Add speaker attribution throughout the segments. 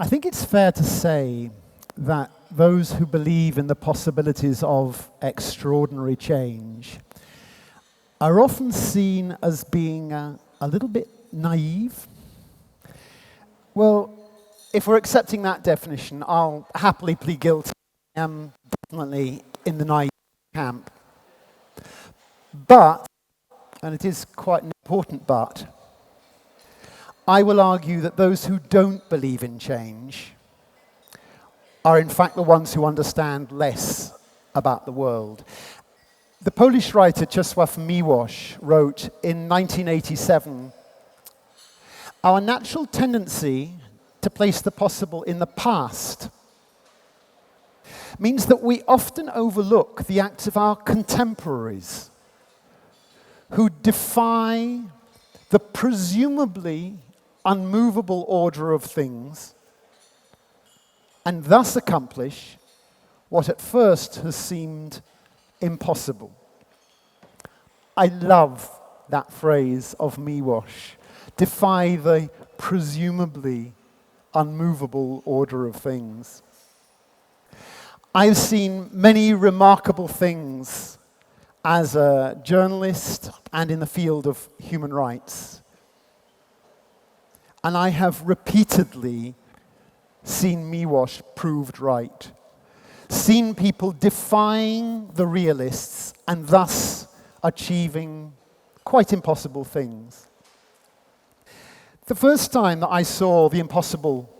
Speaker 1: I think it's fair to say that those who believe in the possibilities of extraordinary change are often seen as being a little bit naive. Well, if we're accepting that definition, I'll happily plead guilty. I am definitely in the naive camp. But, and it is quite an important but, I will argue that those who don't believe in change are in fact the ones who understand less about the world. The Polish writer Czesław Miłosz wrote in 1987, "Our natural tendency to place the possible in the past means that we often overlook the acts of our contemporaries who defy the presumably unmovable order of things and thus accomplish what at first has seemed impossible." I love that phrase of Miłosz, defy the presumably unmovable order of things. I've seen many remarkable things as a journalist and in the field of human rights. And I have repeatedly seen Miłosz proved right, seen people defying the realists and thus achieving quite impossible things. The first time that I saw the impossible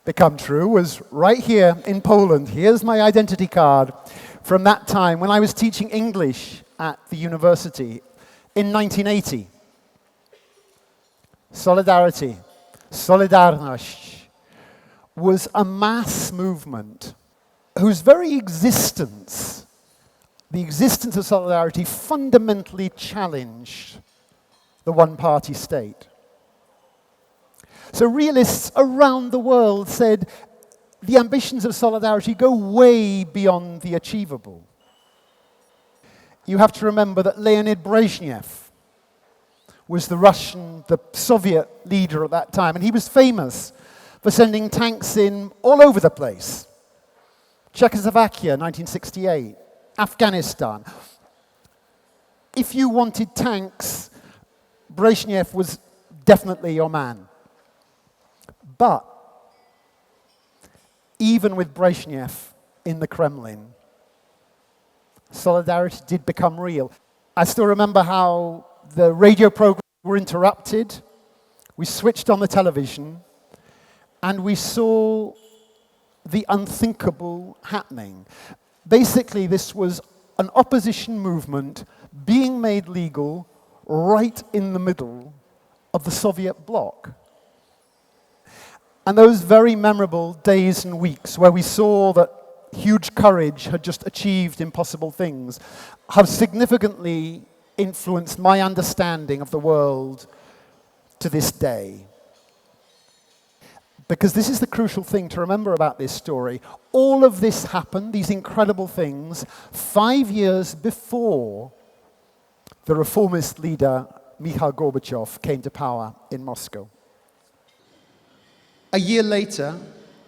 Speaker 1: become true was right here in Poland. Here's my identity card from that time when I was teaching English at the university in 1980. Solidarity, Solidarność, was a mass movement whose very existence, the existence of solidarity, fundamentally challenged the one-party state. So realists around the world said the ambitions of solidarity go way beyond the achievable. You have to remember that Leonid Brezhnev was the Soviet leader at that time, and he was famous for sending tanks in all over the place. Czechoslovakia, 1968, Afghanistan. If you wanted tanks, Brezhnev was definitely your man. But even with Brezhnev in the Kremlin, solidarity did become real. I still remember how the radio programs were interrupted. We switched on the television, and we saw the unthinkable happening. Basically, this was an opposition movement being made legal right in the middle of the Soviet bloc. And those very memorable days and weeks where we saw that huge courage had just achieved impossible things have significantly influenced my understanding of the world to this day. Because this is the crucial thing to remember about this story. All of this happened, these incredible things, 5 years before the reformist leader Mikhail Gorbachev came to power in Moscow. A year later,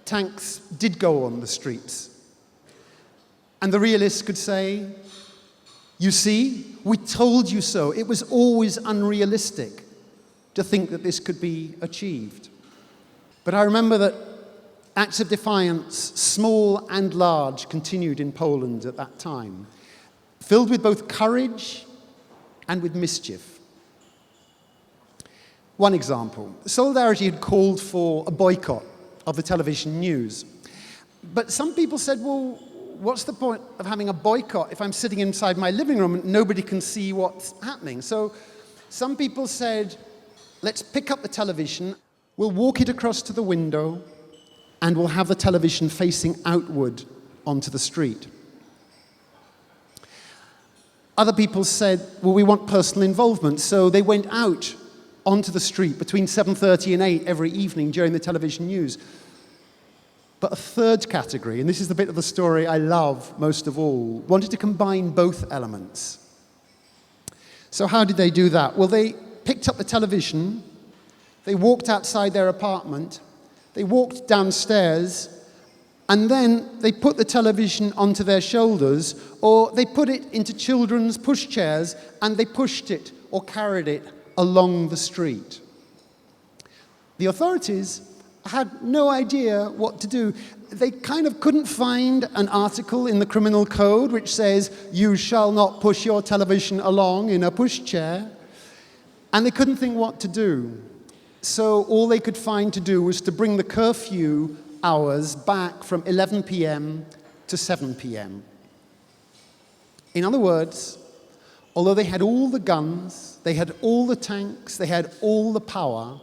Speaker 1: tanks did go on the streets. And the realists could say, "You see, we told you so. It was always unrealistic to think that this could be achieved." But I remember that acts of defiance, small and large, continued in Poland at that time, filled with both courage and with mischief. One example, Solidarity had called for a boycott of the television news. But some people said, well, what's the point of having a boycott if I'm sitting inside my living room and nobody can see what's happening? So some people said, let's pick up the television, we'll walk it across to the window, and we'll have the television facing outward onto the street. Other people said, well, we want personal involvement, so they went out onto the street between 7:30 and 8 every evening during the television news. But a third category, and this is the bit of the story I love most of all, wanted to combine both elements. So how did they do that? Well, they picked up the television, they walked outside their apartment, They walked downstairs, and then they put the television onto their shoulders, or they put it into children's pushchairs, and they pushed it or carried it along the street. The authorities had no idea what to do. They kind of couldn't find an article in the criminal code which says, you shall not push your television along in a pushchair. And they couldn't think what to do. So all they could find to do was to bring the curfew hours back from 11 p.m. to 7 p.m. In other words, although they had all the guns, they had all the tanks, they had all the power,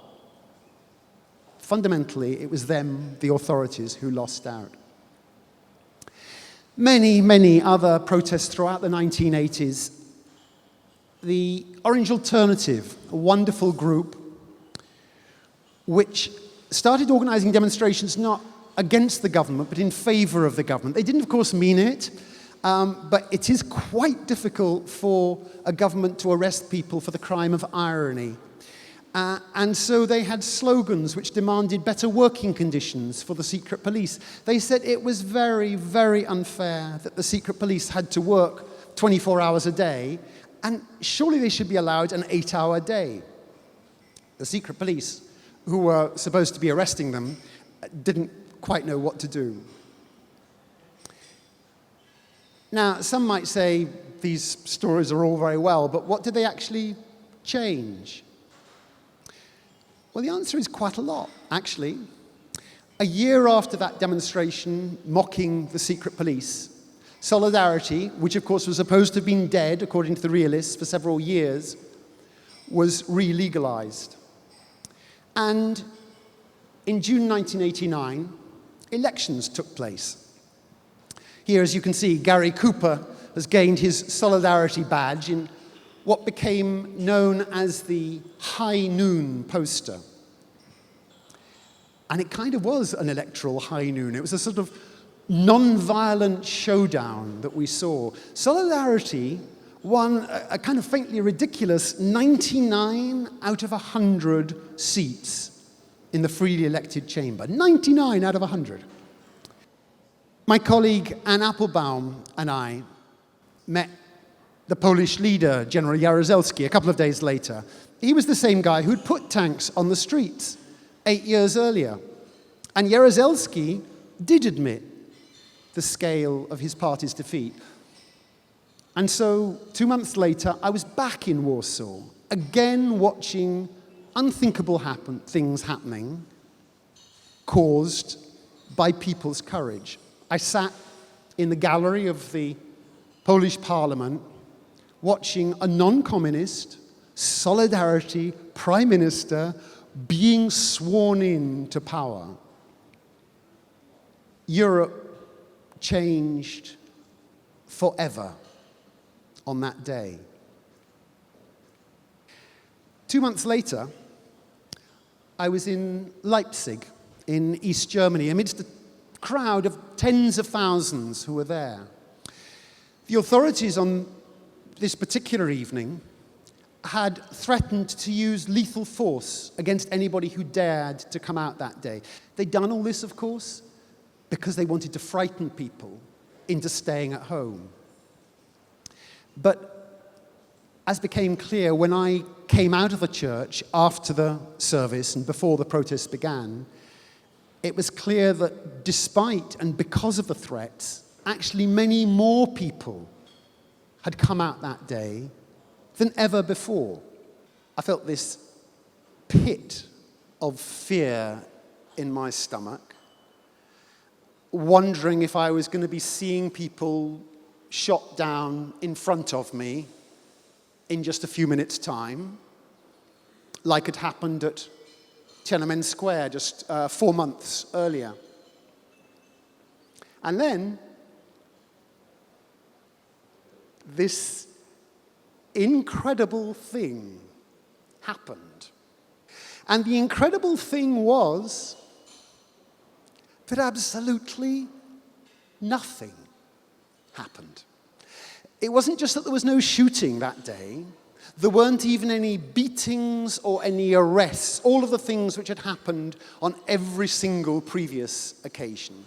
Speaker 1: fundamentally, it was them, the authorities, who lost out. Many, many other protests throughout the 1980s. The Orange Alternative, a wonderful group, which started organizing demonstrations not against the government, but in favor of the government. They didn't, of course, mean it, but it is quite difficult for a government to arrest people for the crime of irony. And so they had slogans which demanded better working conditions for the secret police. They said it was very, very unfair that the secret police had to work 24 hours a day, and surely they should be allowed an 8-hour day. The secret police, who were supposed to be arresting them, didn't quite know what to do. Now, some might say these stories are all very well, but what did they actually change? Well, the answer is quite a lot, actually. A year after that demonstration mocking the secret police, Solidarity, which of course was supposed to have been dead, according to the realists, for several years, was re-legalized. And in June 1989, elections took place. Here, as you can see, Gary Cooper has gained his Solidarity badge in what became known as the High Noon poster. And it kind of was an electoral high noon. It was a sort of non-violent showdown that we saw. Solidarity won a kind of faintly ridiculous 99 out of 100 seats in the freely elected chamber. 99 out of 100. My colleague Ann Applebaum and I met the Polish leader, General Jaruzelski, a couple of days later. He was the same guy who'd put tanks on the streets 8 years earlier. And Jaruzelski did admit the scale of his party's defeat. And so 2 months later, I was back in Warsaw, again watching unthinkable things happening caused by people's courage. I sat in the gallery of the Polish Parliament watching a non-communist Solidarity Prime Minister being sworn in to power. Europe changed forever on that day. 2 months later, I was in Leipzig, in East Germany, amidst a crowd of tens of thousands who were there. The authorities on this particular evening had threatened to use lethal force against anybody who dared to come out that day. They'd done all this, of course, because they wanted to frighten people into staying at home. But as became clear when I came out of the church after the service and before the protests began, it was clear that despite and because of the threats, actually many more people had come out that day than ever before. I felt this pit of fear in my stomach, wondering if I was going to be seeing people shot down in front of me in just a few minutes' time, like it happened at Tiananmen Square just 4 months earlier. And then this incredible thing happened. And the incredible thing was that absolutely nothing happened. It wasn't just that there was no shooting that day. There weren't even any beatings or any arrests, all of the things which had happened on every single previous occasion.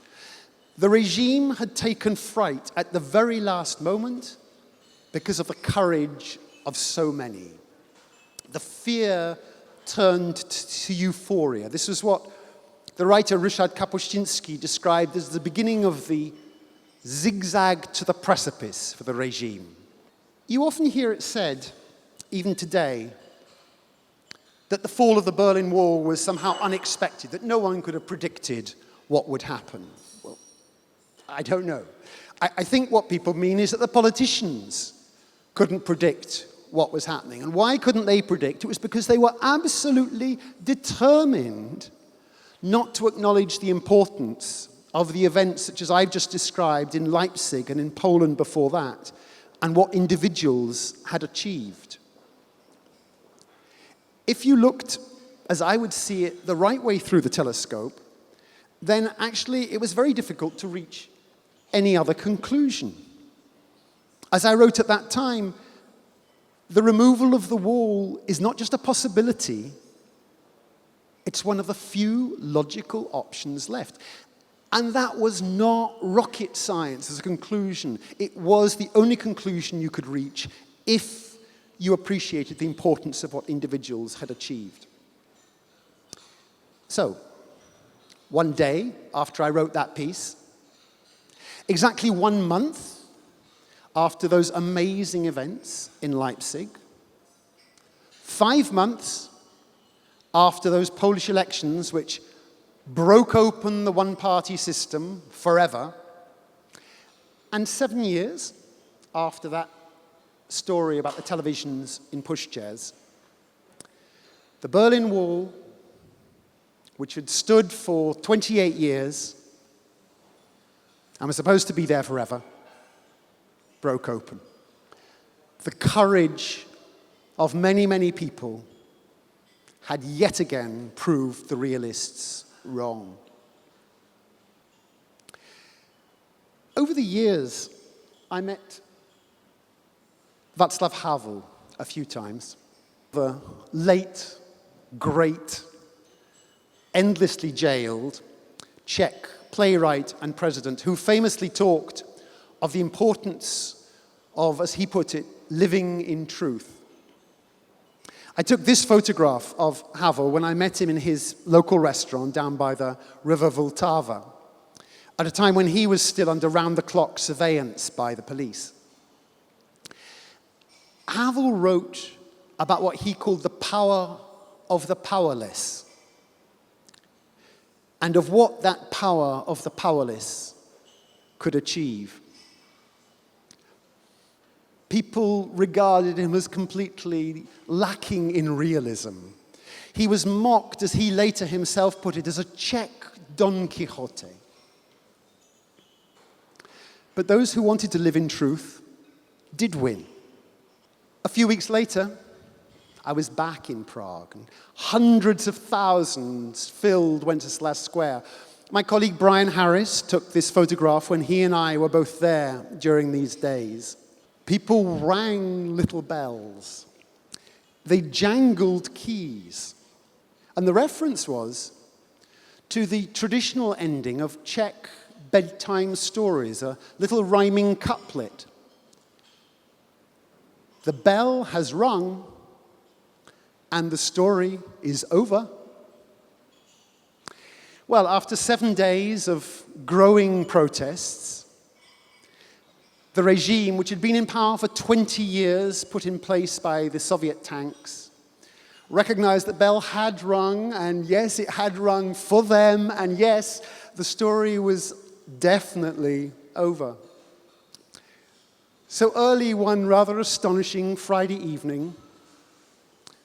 Speaker 1: The regime had taken fright at the very last moment because of the courage of so many. The fear turned to euphoria. This was what the writer Ryszard Kapuscinski described as the beginning of the zigzag to the precipice for the regime. You often hear it said, even today, that the fall of the Berlin Wall was somehow unexpected, that no one could have predicted what would happen. Well, I don't know. I think what people mean is that the politicians couldn't predict what was happening. And why couldn't they predict? It was because they were absolutely determined not to acknowledge the importance of the events such as I've just described in Leipzig and in Poland before that, and what individuals had achieved. If you looked, as I would see it, the right way through the telescope, then actually it was very difficult to reach any other conclusion. As I wrote at that time, the removal of the wall is not just a possibility, it's one of the few logical options left. And that was not rocket science as a conclusion. It was the only conclusion you could reach if you appreciated the importance of what individuals had achieved. So, one day after I wrote that piece, exactly 1 month after those amazing events in Leipzig, 5 months after those Polish elections which broke open the one-party system forever, and 7 years after that story about the televisions in pushchairs, the Berlin Wall, which had stood for 28 years and was supposed to be there forever, broke open. The courage of many, many people had yet again proved the realists wrong. Over the years, I met Václav Havel a few times, the late, great, endlessly jailed Czech playwright and president who famously talked of the importance of, as he put it, living in truth. I took this photograph of Havel when I met him in his local restaurant down by the River Vltava, at a time when he was still under round-the-clock surveillance by the police. Havel wrote about what he called the power of the powerless, and of what that power of the powerless could achieve. People regarded him as completely lacking in realism. He was mocked, as he later himself put it, as a Czech Don Quixote. But those who wanted to live in truth did win. A few weeks later, I was back in Prague, and hundreds of thousands filled Wenceslas Square. My colleague Brian Harris took this photograph when he and I were both there during these days. People rang little bells. They jangled keys. And the reference was to the traditional ending of Czech bedtime stories, a little rhyming couplet. The bell has rung, and the story is over. Well, after 7 days of growing protests, the regime, which had been in power for 20 years, put in place by the Soviet tanks, recognized that bell had rung, and yes, it had rung for them, and yes, the story was definitely over. So early one rather astonishing Friday evening,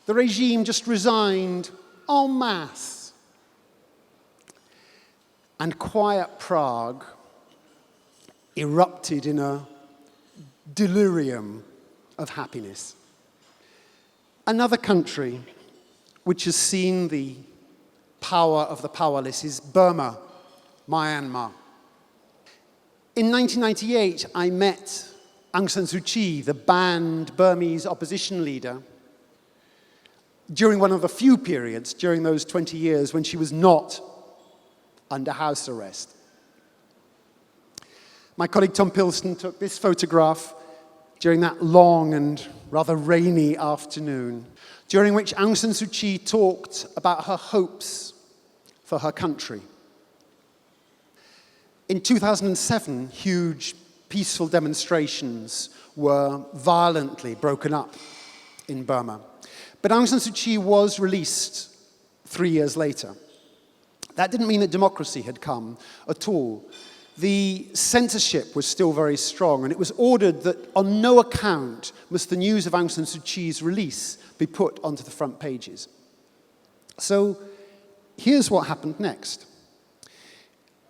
Speaker 1: the regime just resigned en masse. And quiet Prague erupted in a delirium of happiness. Another country which has seen the power of the powerless is Burma, Myanmar. In 1998, I met Aung San Suu Kyi, the banned Burmese opposition leader, during one of the few periods during those 20 years when she was not under house arrest. My colleague Tom Pilston took this photograph during that long and rather rainy afternoon, during which Aung San Suu Kyi talked about her hopes for her country. In 2007, huge peaceful demonstrations were violently broken up in Burma. But Aung San Suu Kyi was released 3 years later. That didn't mean that democracy had come at all. The censorship was still very strong, and it was ordered that on no account must the news of Aung San Suu Kyi's release be put onto the front pages. So here's what happened next.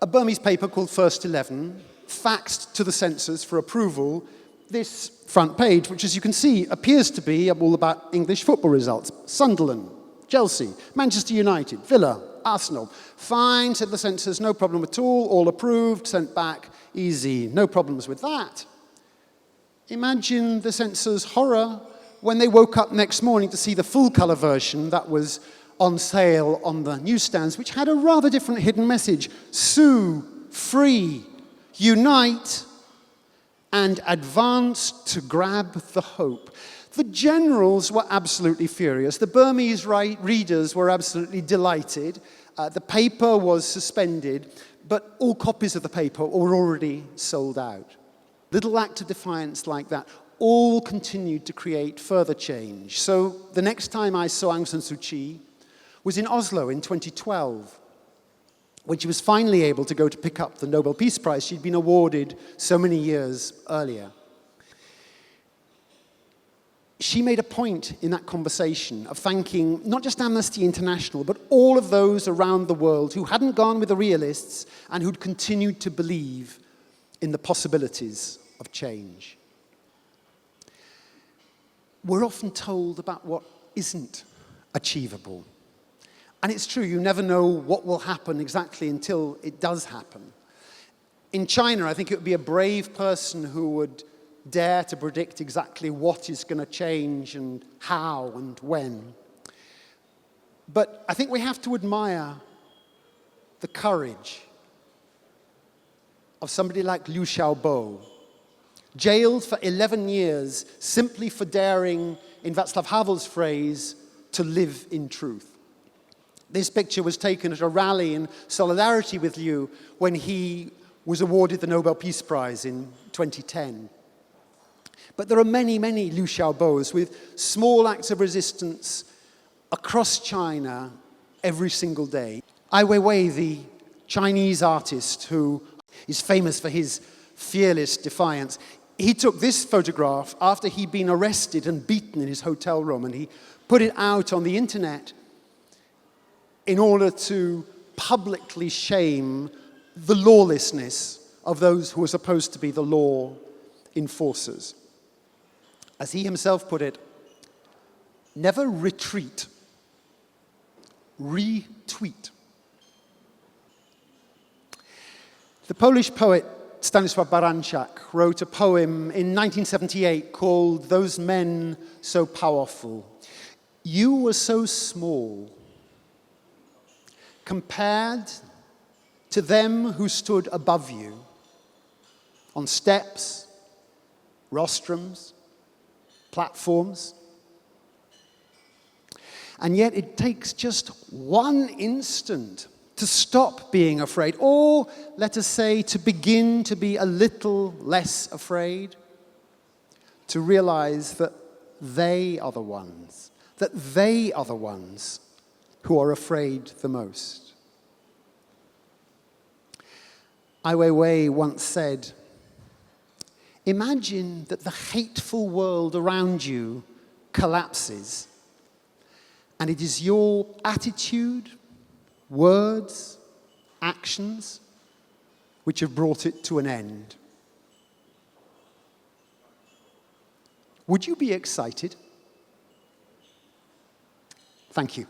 Speaker 1: A Burmese paper called First 11 faxed to the censors for approval this front page, which, as you can see, appears to be all about English football results. Sunderland, Chelsea, Manchester United, Villa, Arsenal. Fine, said the censors, no problem at all approved, sent back, easy, no problems with that. Imagine the censors' horror when they woke up next morning to see the full-colour version that was on sale on the newsstands, which had a rather different hidden message: sue, free, unite, and advance to grab the hope. The generals were absolutely furious. The Burmese readers were absolutely delighted. The paper was suspended, but all copies of the paper were already sold out. Little act of defiance like that all continued to create further change. So the next time I saw Aung San Suu Kyi was in Oslo in 2012, when she was finally able to go to pick up the Nobel Peace Prize she'd been awarded so many years earlier. She made a point in that conversation of thanking not just Amnesty International, but all of those around the world who hadn't gone with the realists and who'd continued to believe in the possibilities of change. We're often told about what isn't achievable. And it's true, you never know what will happen exactly until it does happen. In China, I think it would be a brave person who would dare to predict exactly what is going to change and how and when. But I think we have to admire the courage of somebody like Liu Xiaobo, jailed for 11 years simply for daring, in Václav Havel's phrase, to live in truth. This picture was taken at a rally in solidarity with Liu when he was awarded the Nobel Peace Prize in 2010. But there are many, many Liu Xiaobos with small acts of resistance across China every single day. Ai Weiwei, the Chinese artist who is famous for his fearless defiance, he took this photograph after he'd been arrested and beaten in his hotel room, and he put it out on the internet in order to publicly shame the lawlessness of those who were supposed to be the law enforcers. As he himself put it, never retreat, retweet. The Polish poet Stanisław Baranczak wrote a poem in 1978 called "Those Men So Powerful." You were so small compared to them who stood above you on steps, rostrums, platforms. And yet it takes just one instant to stop being afraid, or let us say to begin to be a little less afraid, to realize that they are the ones who are afraid the most. Ai Weiwei once said, imagine that the hateful world around you collapses, and it is your attitude, words, actions, which have brought it to an end. Would you be excited? Thank you.